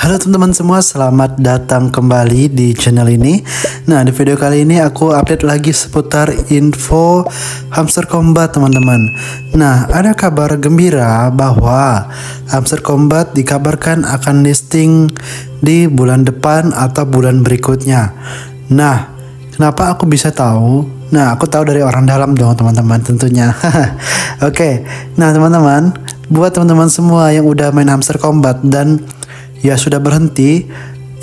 Halo teman-teman semua, selamat datang kembali di channel ini. Nah, di video kali ini aku update lagi seputar info Hamster Kombat teman-teman. Nah, ada kabar gembira bahwa Hamster Kombat dikabarkan akan listing di bulan depan atau bulan berikutnya. Nah, kenapa aku bisa tahu? Nah, aku tahu dari orang dalam dong teman-teman tentunya. Oke, nah teman-teman, buat teman-teman semua yang udah main Hamster Kombat dan ya sudah berhenti,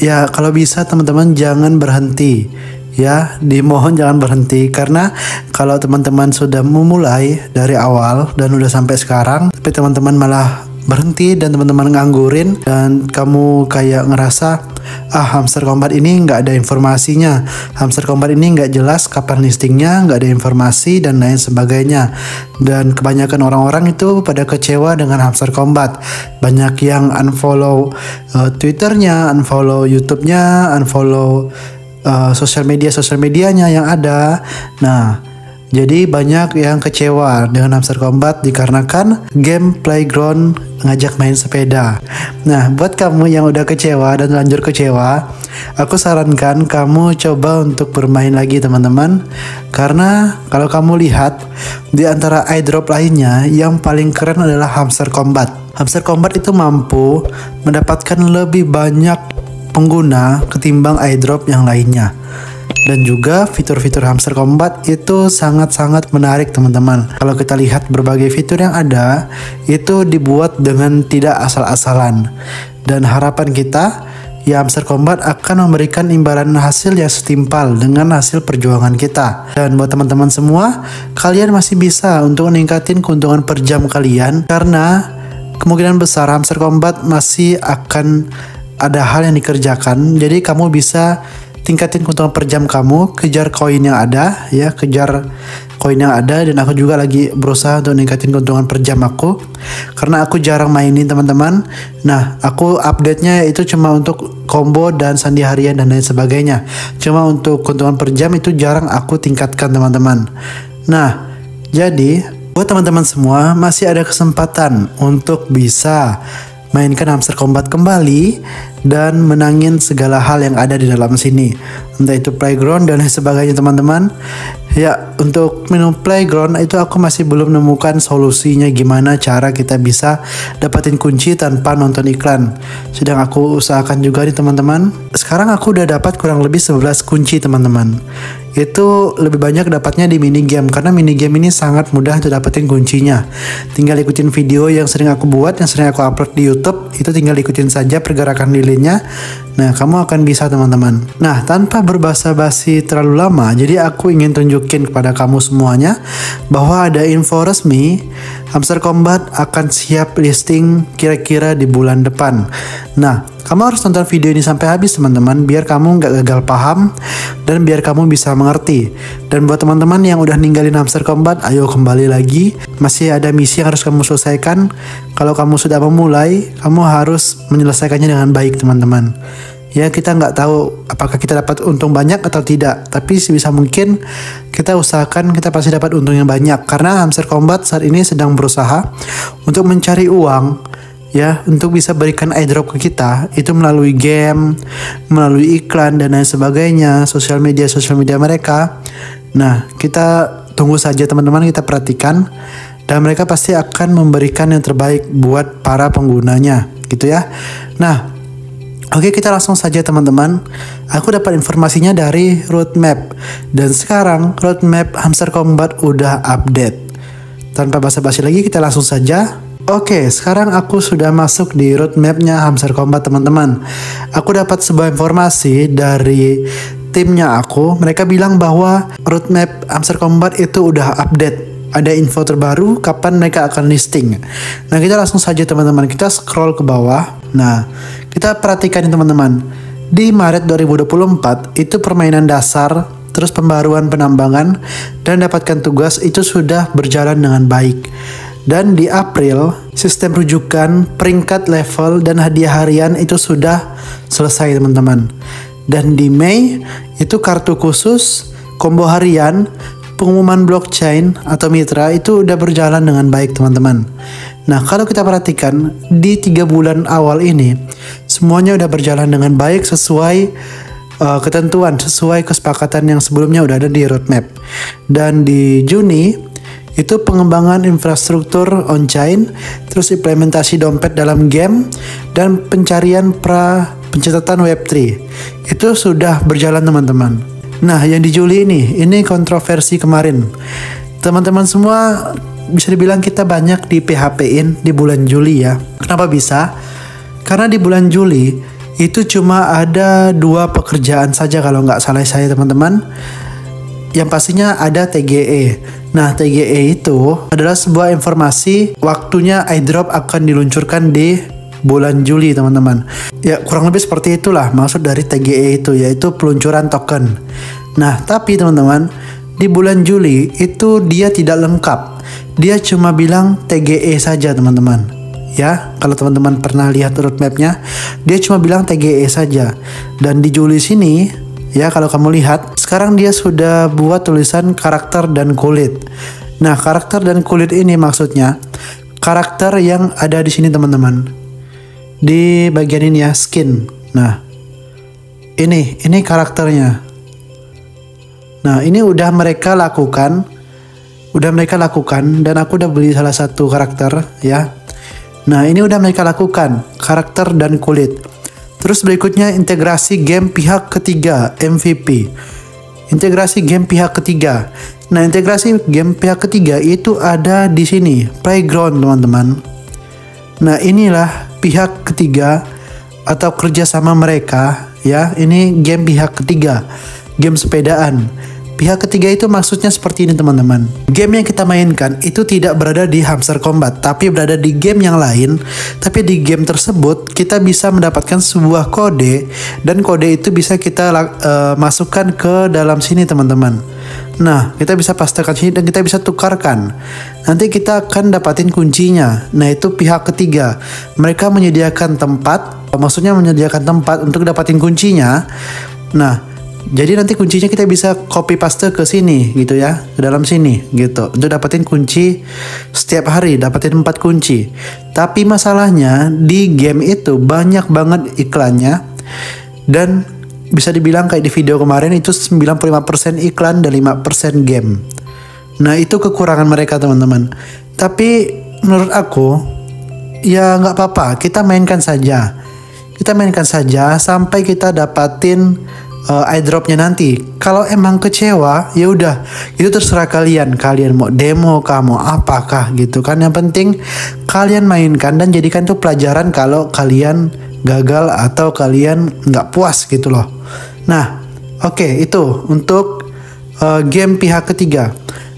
ya kalau bisa teman-teman jangan berhenti, ya dimohon jangan berhenti, karena kalau teman-teman sudah memulai dari awal dan udah sampai sekarang tapi teman-teman malah berhenti dan teman-teman nganggurin dan kamu kayak ngerasa Hamster Kombat ini nggak ada informasinya, Hamster Kombat ini nggak jelas kapan listingnya, nggak ada informasi dan lain sebagainya, dan kebanyakan orang-orang itu pada kecewa dengan Hamster Kombat. Banyak yang unfollow Twitternya, unfollow YouTube-nya, unfollow sosial medianya yang ada. Nah, jadi banyak yang kecewa dengan Hamster Kombat dikarenakan game Playground ngajak main sepeda. Nah, buat kamu yang udah kecewa dan lanjut kecewa, aku sarankan kamu coba untuk bermain lagi teman-teman. Karena kalau kamu lihat di antara iDrop lainnya, yang paling keren adalah Hamster Kombat. Hamster Kombat itu mampu mendapatkan lebih banyak pengguna ketimbang iDrop yang lainnya. Dan juga fitur-fitur Hamster Kombat itu sangat-sangat menarik teman-teman. Kalau kita lihat berbagai fitur yang ada, itu dibuat dengan tidak asal-asalan. Dan harapan kita, ya Hamster Kombat akan memberikan imbalan hasil yang setimpal dengan hasil perjuangan kita. Dan buat teman-teman semua, kalian masih bisa untuk meningkatin keuntungan per jam kalian, karena kemungkinan besar Hamster Kombat masih akan ada hal yang dikerjakan. Jadi kamu bisa tingkatin keuntungan per jam kamu, kejar koin yang ada, ya kejar koin yang ada. Dan aku juga lagi berusaha untuk ningkatin keuntungan per jam aku, karena aku jarang mainin teman-teman. Nah, aku update-nya itu cuma untuk combo dan sandi harian dan lain sebagainya. Cuma untuk keuntungan per jam itu jarang aku tingkatkan teman-teman. Nah, jadi buat teman-teman semua masih ada kesempatan untuk bisa mainkan Hamster Kombat kembali dan menangin segala hal yang ada di dalam sini, entah itu Playground dan lain sebagainya teman-teman. Ya, untuk menu Playground itu aku masih belum menemukan solusinya gimana cara kita bisa dapatin kunci tanpa nonton iklan. Sedang aku usahakan juga nih teman-teman. Sekarang aku udah dapat kurang lebih 11 kunci teman-teman. Itu lebih banyak dapatnya di mini game, karena mini game ini sangat mudah untuk dapetin kuncinya. Tinggal ikutin video yang sering aku buat, yang sering aku upload di YouTube. Itu tinggal ikutin saja pergerakan lilinnya. Nah, kamu akan bisa teman-teman. Nah, tanpa berbasa-basi terlalu lama, jadi aku ingin tunjukin kepada kamu semuanya bahwa ada info resmi Hamster Kombat akan siap listing kira-kira di bulan depan. Nah, kamu harus nonton video ini sampai habis teman-teman, biar kamu nggak gagal paham dan biar kamu bisa mengerti. Dan buat teman-teman yang udah ninggalin Hamster Kombat, ayo kembali lagi. Masih ada misi yang harus kamu selesaikan. Kalau kamu sudah memulai, kamu harus menyelesaikannya dengan baik teman-teman. Ya, kita nggak tahu apakah kita dapat untung banyak atau tidak, tapi sebisa mungkin kita usahakan kita pasti dapat untung yang banyak, karena Hamster Kombat saat ini sedang berusaha untuk mencari uang, ya, untuk bisa berikan airdrop ke kita, itu melalui game, melalui iklan dan lain sebagainya, sosial media mereka. Nah, kita tunggu saja teman-teman, kita perhatikan, dan mereka pasti akan memberikan yang terbaik buat para penggunanya, gitu ya. Nah, oke, kita langsung saja teman-teman. Aku dapat informasinya dari roadmap, dan sekarang roadmap Hamster Kombat udah update. Tanpa basa-basi lagi, kita langsung saja. Oke, sekarang aku sudah masuk di roadmapnya Hamster Kombat teman-teman. Aku dapat sebuah informasi dari timnya aku. Mereka bilang bahwa roadmap Hamster Kombat itu udah update. Ada info terbaru kapan mereka akan listing. Nah, kita langsung saja teman-teman, kita scroll ke bawah. Nah, kita perhatikan teman-teman. Di Maret 2024 itu permainan dasar, terus pembaruan penambangan dan dapatkan tugas itu sudah berjalan dengan baik. Dan di April, sistem rujukan, peringkat level dan hadiah harian itu sudah selesai teman-teman. Dan di Mei itu kartu khusus, combo harian, pengumuman blockchain atau mitra itu udah berjalan dengan baik teman-teman. Nah, kalau kita perhatikan di 3 bulan awal ini, semuanya udah berjalan dengan baik sesuai ketentuan, sesuai kesepakatan yang sebelumnya udah ada di roadmap. Dan di Juni itu pengembangan infrastruktur on-chain, terus implementasi dompet dalam game, dan pencarian pencatatan Web3 itu sudah berjalan teman-teman. Nah, yang di Juli ini kontroversi kemarin. Teman-teman semua bisa dibilang kita banyak di PHP-in di bulan Juli ya. Kenapa bisa? Karena di bulan Juli itu cuma ada 2 pekerjaan saja kalau nggak salah saya teman-teman. Yang pastinya ada TGE. Nah, TGE itu adalah sebuah informasi waktunya airdrop akan diluncurkan di bulan Juli teman-teman. Ya kurang lebih seperti itulah maksud dari TGE itu, yaitu peluncuran token. Nah tapi teman-teman, di bulan Juli itu dia tidak lengkap. Dia cuma bilang TGE saja teman-teman. Ya, kalau teman-teman pernah lihat roadmapnya, dia cuma bilang TGE saja. Dan di Juli sini, ya kalau kamu lihat, sekarang dia sudah buat tulisan karakter dan kulit. Nah, karakter dan kulit ini maksudnya karakter yang ada di sini teman-teman. Di bagian ini ya, skin. Nah, ini karakternya. Nah, ini udah mereka lakukan. Dan aku udah beli salah satu karakter ya. Nah, ini udah mereka lakukan, karakter dan kulit. Terus berikutnya integrasi game pihak ketiga, MVP. Integrasi game pihak ketiga. Nah, integrasi game pihak ketiga itu ada di sini, Playground teman-teman. Nah, inilah pihak ketiga atau kerjasama mereka ya. Ini game pihak ketiga, game sepedaan. Pihak ketiga itu maksudnya seperti ini teman-teman. Game yang kita mainkan itu tidak berada di Hamster Combat, tapi berada di game yang lain. Tapi di game tersebut kita bisa mendapatkan sebuah kode, dan kode itu bisa kita masukkan ke dalam sini teman-teman. Nah, kita bisa pastekan sini dan kita bisa tukarkan. Nanti kita akan dapatin kuncinya. Nah, itu pihak ketiga. Mereka menyediakan tempat, maksudnya menyediakan tempat untuk dapatin kuncinya. Nah, jadi nanti kuncinya kita bisa copy paste ke sini gitu ya, ke dalam sini gitu. Untuk dapetin kunci setiap hari, dapetin 4 kunci. Tapi masalahnya di game itu banyak banget iklannya. Dan bisa dibilang kayak di video kemarin itu 95% iklan dan 5% game. Nah, itu kekurangan mereka teman-teman. Tapi menurut aku ya nggak apa-apa, kita mainkan saja. Kita mainkan saja sampai kita dapatin airdropnya nanti. Kalau emang kecewa, ya udah, itu terserah kalian. Kalian mau demo, kamu apakah gitu kan. Yang penting kalian mainkan dan jadikan tuh pelajaran kalau kalian gagal atau kalian nggak puas gitu loh. Nah, oke, itu untuk game pihak ketiga.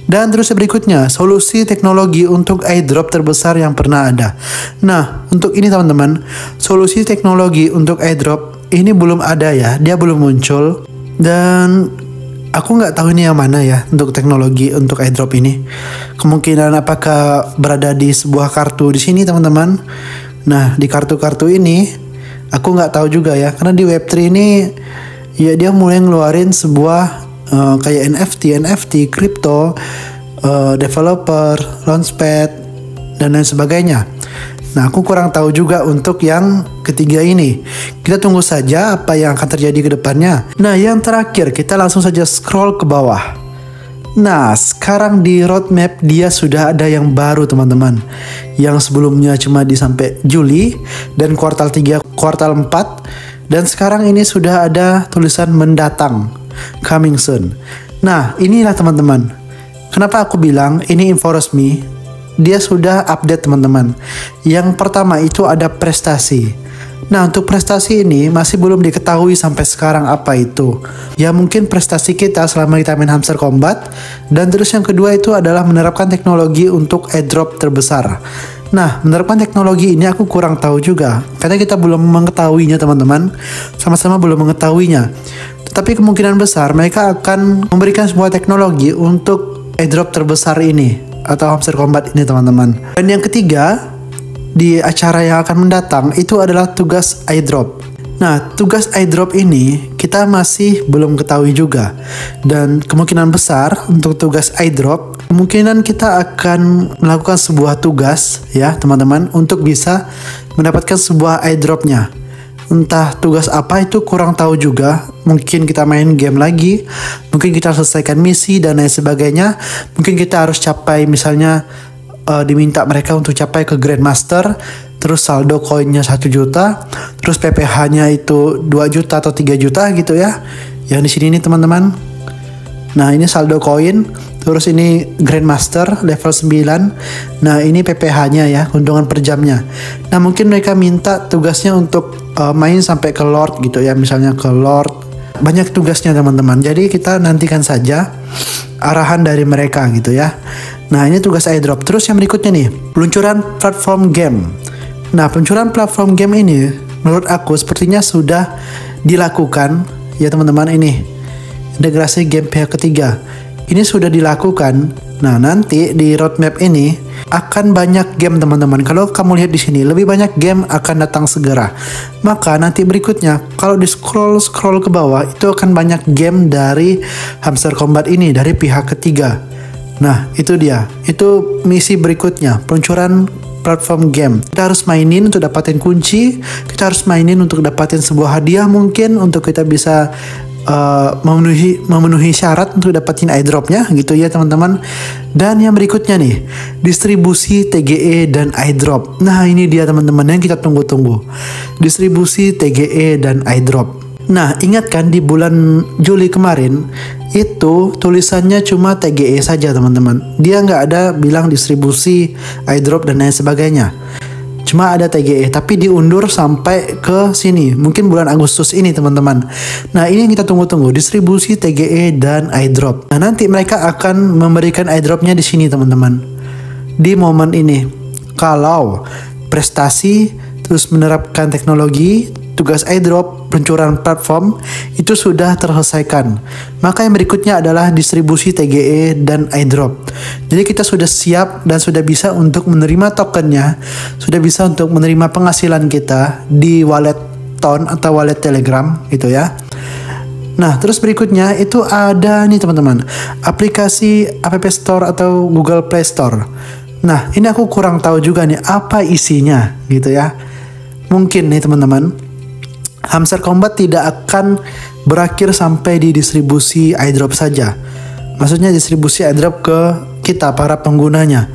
Dan terus berikutnya, solusi teknologi untuk airdrop terbesar yang pernah ada. Nah, untuk ini teman-teman, solusi teknologi untuk airdrop ini belum ada ya, dia belum muncul. Dan aku nggak tahu ini yang mana ya untuk teknologi untuk airdrop ini. Kemungkinan apakah berada di sebuah kartu di sini teman-teman. Nah, di kartu-kartu ini aku nggak tahu juga ya, karena di Web3 ini ya dia mulai ngeluarin sebuah kayak NFT, crypto, developer, launchpad, dan lain sebagainya. Nah, aku kurang tahu juga untuk yang ketiga ini. Kita tunggu saja apa yang akan terjadi ke depannya. Nah, yang terakhir kita langsung saja scroll ke bawah. Nah, sekarang di roadmap dia sudah ada yang baru teman-teman. Yang sebelumnya cuma di sampai Juli dan kuartal 3, kuartal 4. Dan sekarang ini sudah ada tulisan mendatang, coming soon. Nah, inilah teman-teman. Kenapa aku bilang ini info resmi? Dia sudah update teman-teman. Yang pertama itu ada prestasi. Nah, untuk prestasi ini masih belum diketahui sampai sekarang apa itu. Ya mungkin prestasi kita selama kita main Hamster Combat. Dan terus yang kedua itu adalah menerapkan teknologi untuk airdrop terbesar. Nah, menerapkan teknologi ini aku kurang tahu juga, karena kita belum mengetahuinya teman-teman. Sama-sama belum mengetahuinya. Tapi kemungkinan besar mereka akan memberikan sebuah teknologi untuk airdrop terbesar ini, atau Hamster Combat ini teman-teman. Dan yang ketiga, di acara yang akan mendatang itu adalah tugas airdrop. Nah, tugas airdrop ini kita masih belum ketahui juga. Dan kemungkinan besar untuk tugas airdrop, kemungkinan kita akan melakukan sebuah tugas ya teman-teman, untuk bisa mendapatkan sebuah airdropnya. Entah tugas apa itu kurang tahu juga. Mungkin kita main game lagi, mungkin kita selesaikan misi dan lain sebagainya. Mungkin kita harus capai, misalnya diminta mereka untuk capai ke Grandmaster, terus saldo koinnya 1 juta, terus PPH-nya itu 2 juta atau 3 juta gitu ya. Yang di sini nih teman-teman. Nah, ini saldo koin, terus ini Grandmaster level 9. Nah, ini PPH-nya ya, keuntungan per jamnya. Nah, mungkin mereka minta tugasnya untuk main sampai ke Lord gitu ya, misalnya ke Lord. Banyak tugasnya teman-teman. Jadi kita nantikan saja arahan dari mereka gitu ya. Nah, ini tugas airdrop. Terus yang berikutnya nih, peluncuran platform game. Nah, peluncuran platform game ini menurut aku sepertinya sudah dilakukan ya teman-teman. Ini integrasi game pihak ketiga ini sudah dilakukan. Nah, nanti di roadmap ini akan banyak game teman-teman. Kalau kamu lihat di sini, lebih banyak game akan datang segera. Maka nanti berikutnya kalau di scroll ke bawah itu akan banyak game dari Hamster Combat ini dari pihak ketiga. Nah, itu dia. Itu misi berikutnya, peluncuran platform game. Kita harus mainin untuk dapatin kunci, kita harus mainin untuk dapatin sebuah hadiah mungkin untuk kita bisa memenuhi syarat untuk dapatin airdropnya gitu ya teman-teman. Dan yang berikutnya nih, distribusi TGE dan airdrop. Nah, ini dia teman-teman yang kita tunggu-tunggu, distribusi TGE dan airdrop. Nah, ingat kan di bulan Juli kemarin itu tulisannya cuma TGE saja teman-teman. Dia nggak ada bilang distribusi, airdrop dan lain sebagainya. Cuma ada TGE, tapi diundur sampai ke sini. Mungkin bulan Agustus ini teman-teman. Nah, ini yang kita tunggu-tunggu, distribusi TGE dan airdrop. Nah, nanti mereka akan memberikan airdropnya di sini teman-teman. Di momen ini. Kalau prestasi, terus menerapkan teknologi, tugas airdrop, peluncuran platform itu sudah terselesaikan. Maka yang berikutnya adalah distribusi TGE dan airdrop. Jadi kita sudah siap dan sudah bisa untuk menerima tokennya, sudah bisa untuk menerima penghasilan kita di wallet Ton atau wallet Telegram gitu ya. Nah, terus berikutnya itu ada nih teman-teman, aplikasi App Store atau Google Play Store. Nah, ini aku kurang tahu juga nih apa isinya gitu ya. Mungkin nih teman-teman, Hamster Combat tidak akan berakhir sampai di distribusi airdrop saja. Maksudnya distribusi airdrop ke kita para penggunanya.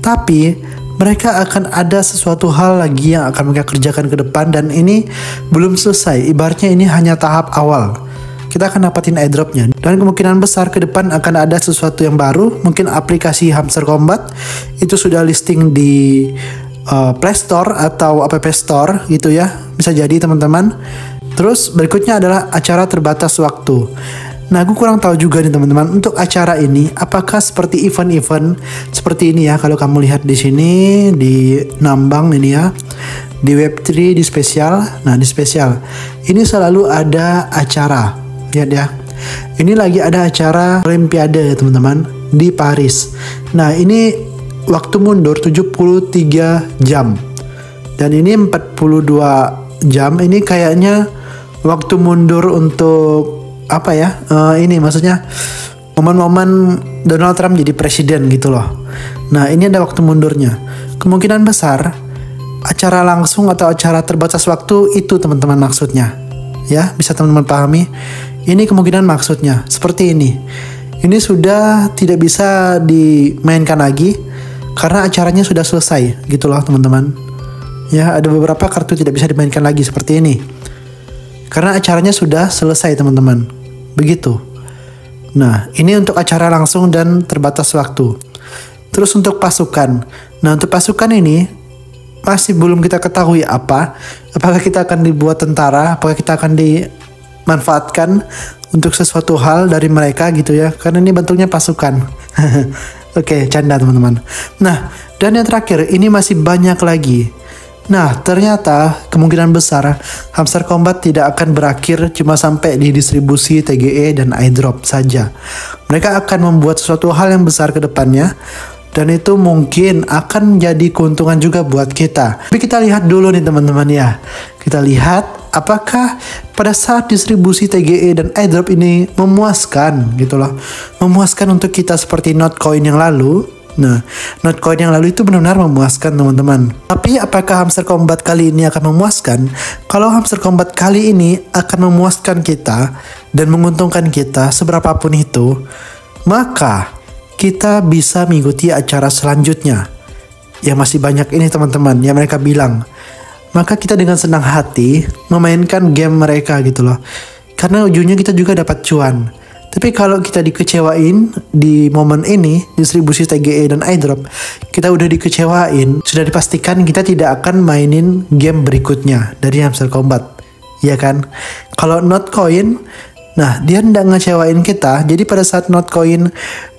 Tapi mereka akan ada sesuatu hal lagi yang akan mereka kerjakan ke depan, dan ini belum selesai. Ibaratnya ini hanya tahap awal. Kita akan dapatin airdropnya, dan kemungkinan besar ke depan akan ada sesuatu yang baru. Mungkin aplikasi Hamster Combat itu sudah listing di Play Store atau App Store gitu ya, bisa jadi teman-teman. Terus berikutnya adalah acara terbatas waktu. Nah, aku kurang tahu juga nih teman-teman untuk acara ini apakah seperti event-event seperti ini ya. Kalau kamu lihat di sini di Nambang ini ya, di Web3 di spesial. Nah, di spesial ini selalu ada acara. Lihat ya. Ini lagi ada acara Olimpiade teman-teman di Paris. Nah, ini waktu mundur 73 jam. Dan ini 42 jam. Ini kayaknya waktu mundur untuk apa ya? Ini maksudnya momen-momen Donald Trump jadi presiden gitu loh. Nah, ini ada waktu mundurnya. Kemungkinan besar acara langsung atau acara terbatas waktu itu teman-teman maksudnya. Ya, bisa teman-teman pahami? Ini kemungkinan maksudnya seperti ini. Ini sudah tidak bisa dimainkan lagi karena acaranya sudah selesai gitu loh teman-teman. Ya, ada beberapa kartu tidak bisa dimainkan lagi seperti ini karena acaranya sudah selesai teman-teman. Begitu. Nah, ini untuk acara langsung dan terbatas waktu. Terus untuk pasukan. Nah, untuk pasukan ini masih belum kita ketahui apakah kita akan dibuat tentara, apakah kita akan dimanfaatkan untuk sesuatu hal dari mereka gitu ya, karena ini bentuknya pasukan. Oke, canda teman-teman. Nah, dan yang terakhir, ini masih banyak lagi. Nah, ternyata kemungkinan besar Hamster Combat tidak akan berakhir cuma sampai di distribusi TGE dan airdrop saja. Mereka akan membuat sesuatu hal yang besar ke depannya, dan itu mungkin akan jadi keuntungan juga buat kita. Tapi kita lihat dulu nih teman-teman ya. Kita lihat apakah pada saat distribusi TGE dan airdrop ini memuaskan gitu loh. Memuaskan untuk kita seperti Notcoin yang lalu. Nah, Notcoin yang lalu itu benar-benar memuaskan teman-teman. Tapi apakah Hamster Combat kali ini akan memuaskan? Kalau Hamster Combat kali ini akan memuaskan kita dan menguntungkan kita seberapapun itu, maka kita bisa mengikuti acara selanjutnya. Yang masih banyak ini teman-teman, yang mereka bilang. Maka kita dengan senang hati memainkan game mereka gitu loh. Karena ujungnya kita juga dapat cuan. Tapi kalau kita dikecewain di momen ini, distribusi TGE dan iDrop, kita udah dikecewain, sudah dipastikan kita tidak akan mainin game berikutnya dari Hamster Combat. Iya kan? Kalau Notcoin, nah dia nggak ngecewain kita, jadi pada saat Notcoin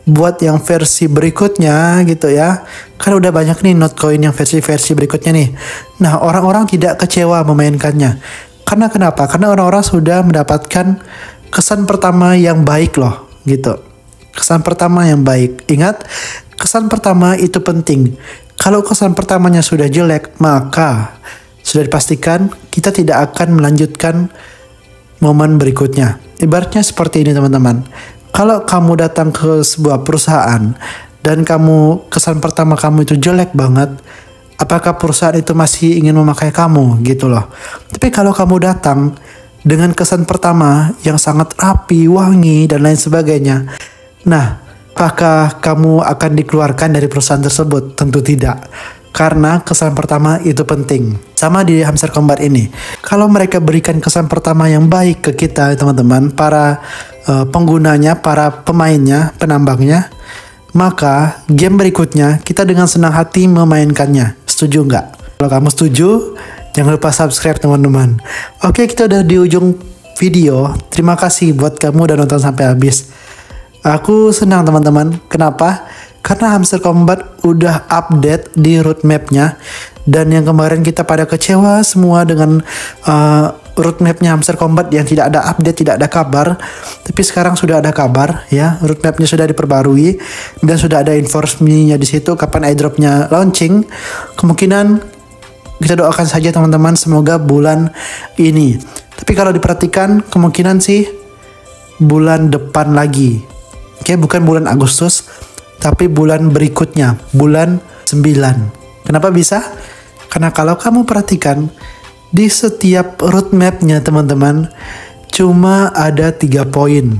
buat yang versi berikutnya gitu ya, kan udah banyak nih Notcoin yang versi-versi berikutnya nih. Nah orang-orang tidak kecewa memainkannya. Karena kenapa? Karena orang-orang sudah mendapatkan kesan pertama yang baik loh gitu. Kesan pertama yang baik. Ingat, kesan pertama itu penting. Kalau kesan pertamanya sudah jelek, maka sudah dipastikan kita tidak akan melanjutkan momen berikutnya. Ibaratnya seperti ini teman-teman. Kalau kamu datang ke sebuah perusahaan dan kesan pertama kamu itu jelek banget, apakah perusahaan itu masih ingin memakai kamu gitu loh. Tapi kalau kamu datang dengan kesan pertama yang sangat rapi, wangi, dan lain sebagainya, nah, apakah kamu akan dikeluarkan dari perusahaan tersebut? Tentu tidak. Karena kesan pertama itu penting. Sama di Hamster Combat ini. Kalau mereka berikan kesan pertama yang baik ke kita, teman-teman, para penggunanya, para pemainnya, penambangnya, maka game berikutnya kita dengan senang hati memainkannya. Setuju nggak? Kalau kamu setuju, jangan lupa subscribe teman-teman. Oke, kita udah di ujung video. Terima kasih buat kamu udah nonton sampai habis. Aku senang teman-teman. Kenapa? Karena Hamster Combat udah update di roadmapnya. Dan yang kemarin kita pada kecewa semua dengan roadmapnya Hamster Combat yang tidak ada update, tidak ada kabar. Tapi sekarang sudah ada kabar ya. Roadmapnya sudah diperbarui. Dan sudah ada informasinya di situ kapan iDropnya launching. Kemungkinan kita doakan saja teman-teman semoga bulan ini. Tapi kalau diperhatikan kemungkinan sih bulan depan lagi. Oke, bukan bulan Agustus, tapi bulan berikutnya, bulan 9. Kenapa bisa? Karena kalau kamu perhatikan di setiap roadmapnya teman-teman cuma ada 3 poin.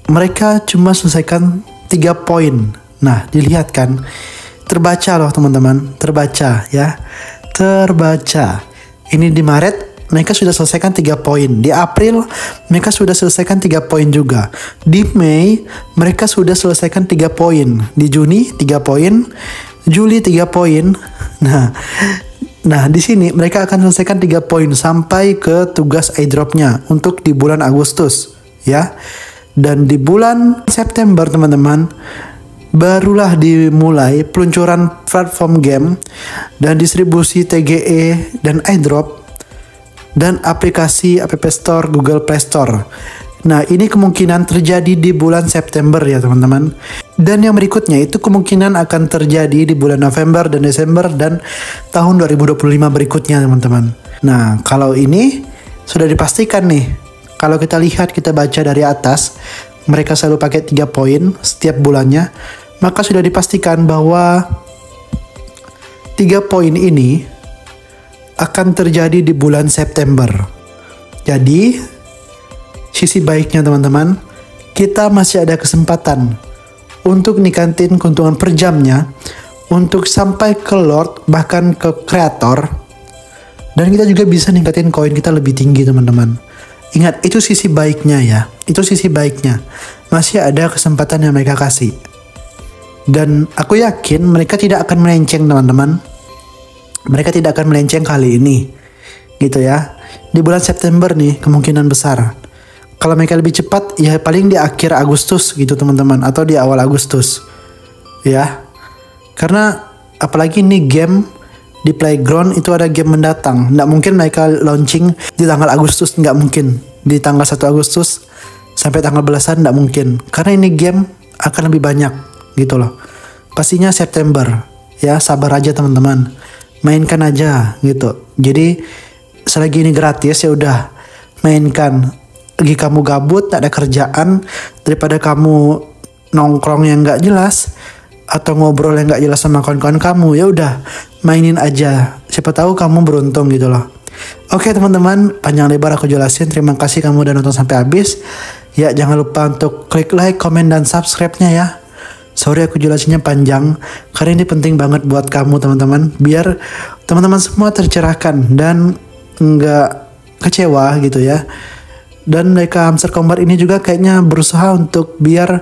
Mereka cuma selesaikan 3 poin. Nah, dilihat kan? Terbaca loh teman-teman, terbaca ya. Terbaca. Ini di Maret mereka sudah selesaikan 3 poin. Di April mereka sudah selesaikan 3 poin juga. Di Mei mereka sudah selesaikan 3 poin. Di Juni 3 poin. Juli 3 poin. Nah di sini mereka akan selesaikan 3 poin sampai ke tugas iDropnya untuk di bulan Agustus ya. Dan di bulan September teman-teman barulah dimulai peluncuran platform game dan distribusi TGE dan iDrop dan aplikasi App Store, Google Play Store. Nah, ini kemungkinan terjadi di bulan September ya teman-teman. Dan yang berikutnya itu kemungkinan akan terjadi di bulan November dan Desember dan tahun 2025 berikutnya teman-teman. Nah, kalau ini sudah dipastikan nih. Kalau kita lihat, kita baca dari atas, mereka selalu pakai 3 poin setiap bulannya. Maka sudah dipastikan bahwa 3 poin ini akan terjadi di bulan September. Jadi, sisi baiknya teman-teman, kita masih ada kesempatan untuk nikatin keuntungan per jamnya, untuk sampai ke Lord, bahkan ke kreator. Dan kita juga bisa ningkatin koin kita lebih tinggi teman-teman. Ingat, itu sisi baiknya ya. Itu sisi baiknya. Masih ada kesempatan yang mereka kasih. Dan aku yakin mereka tidak akan melenceng teman-teman. Mereka tidak akan melenceng kali ini. Gitu ya. Di bulan September nih kemungkinan besar. Kalau mereka lebih cepat ya paling di akhir Agustus gitu teman-teman. Atau di awal Agustus. Ya. Karena apalagi ini game di Playground itu ada game mendatang. Nggak mungkin mereka launching di tanggal Agustus. Nggak mungkin. Di tanggal 1 Agustus sampai tanggal belasan nggak mungkin. Karena ini game akan lebih banyak. Gitu loh. Pastinya September. Ya sabar aja teman-teman. Mainkan aja gitu. Jadi selagi ini gratis ya udah mainkan. Lagi kamu gabut tak ada kerjaan, daripada kamu nongkrong yang nggak jelas, atau ngobrol yang gak jelas sama kawan-kawan kamu, ya udah mainin aja. Siapa tahu kamu beruntung gitu loh. Oke teman-teman, panjang lebar aku jelasin. Terima kasih kamu udah nonton sampai habis. Ya jangan lupa untuk klik like, komen, dan subscribe-nya ya. Sorry aku jelasinnya panjang, karena ini penting banget buat kamu teman-teman, biar teman-teman semua tercerahkan dan nggak kecewa gitu ya. Dan mereka Hamster Combat ini juga kayaknya berusaha untuk biar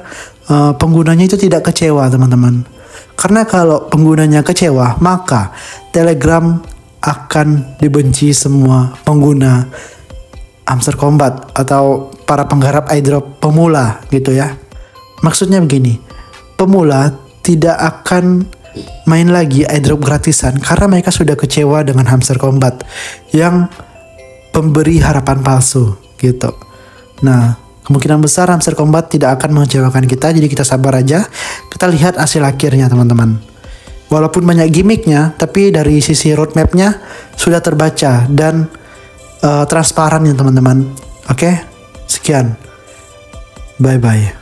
penggunanya itu tidak kecewa teman-teman. Karena kalau penggunanya kecewa, maka Telegram akan dibenci semua pengguna Hamster Combat atau para penggarap airdrop pemula gitu ya. Maksudnya begini, pemula tidak akan main lagi airdrop gratisan karena mereka sudah kecewa dengan Hamster Combat yang pemberi harapan palsu gitu. Nah, kemungkinan besar Hamster Combat tidak akan mengecewakan kita, jadi kita sabar aja. Kita lihat hasil akhirnya teman-teman. Walaupun banyak gimmicknya, tapi dari sisi roadmapnya sudah terbaca dan transparan ya teman-teman. Oke, sekian. Bye-bye.